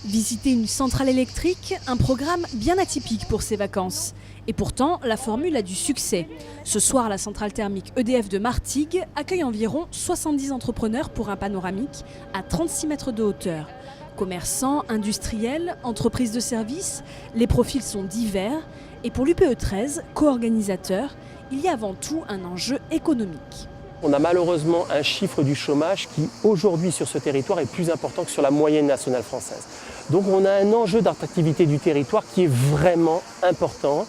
Visiter une centrale électrique, un programme bien atypique pour ces vacances. Et pourtant, la formule a du succès. Ce soir, la centrale thermique EDF de Martigues accueille environ 70 entrepreneurs pour un panoramique à 36 mètres de hauteur. Commerçants, industriels, entreprises de services, les profils sont divers. Et pour l'UPE 13, co-organisateur, il y a avant tout un enjeu économique. On a malheureusement un chiffre du chômage qui, aujourd'hui, sur ce territoire, est plus important que sur la moyenne nationale française. Donc on a un enjeu d'attractivité du territoire qui est vraiment important.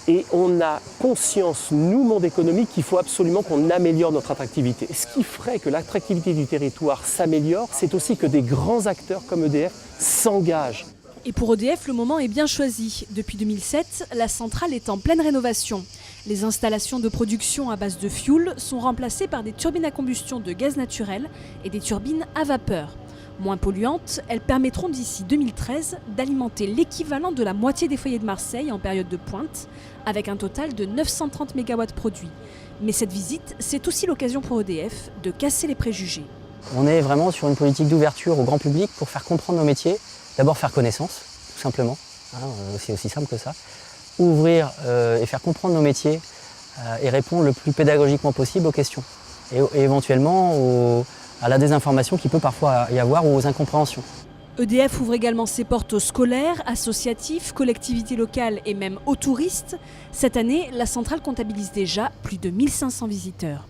Et on a conscience, nous, monde économique, qu'il faut absolument qu'on améliore notre attractivité. Ce qui ferait que l'attractivité du territoire s'améliore, c'est aussi que des grands acteurs comme EDF s'engagent. Et pour EDF, le moment est bien choisi. Depuis 2007, la centrale est en pleine rénovation. Les installations de production à base de fioul sont remplacées par des turbines à combustion de gaz naturel et des turbines à vapeur. Moins polluantes, elles permettront d'ici 2013 d'alimenter l'équivalent de la moitié des foyers de Marseille en période de pointe, avec un total de 930 MW produits. Mais cette visite, c'est aussi l'occasion pour EDF de casser les préjugés. On est vraiment sur une politique d'ouverture au grand public pour faire comprendre nos métiers. D'abord faire connaissance, tout simplement, c'est aussi simple que ça. Ouvrir et faire comprendre nos métiers et répondre le plus pédagogiquement possible aux questions. Et éventuellement à la désinformation qui peut parfois y avoir ou aux incompréhensions. EDF ouvre également ses portes aux scolaires, associatifs, collectivités locales et même aux touristes. Cette année, la centrale comptabilise déjà plus de 1500 visiteurs.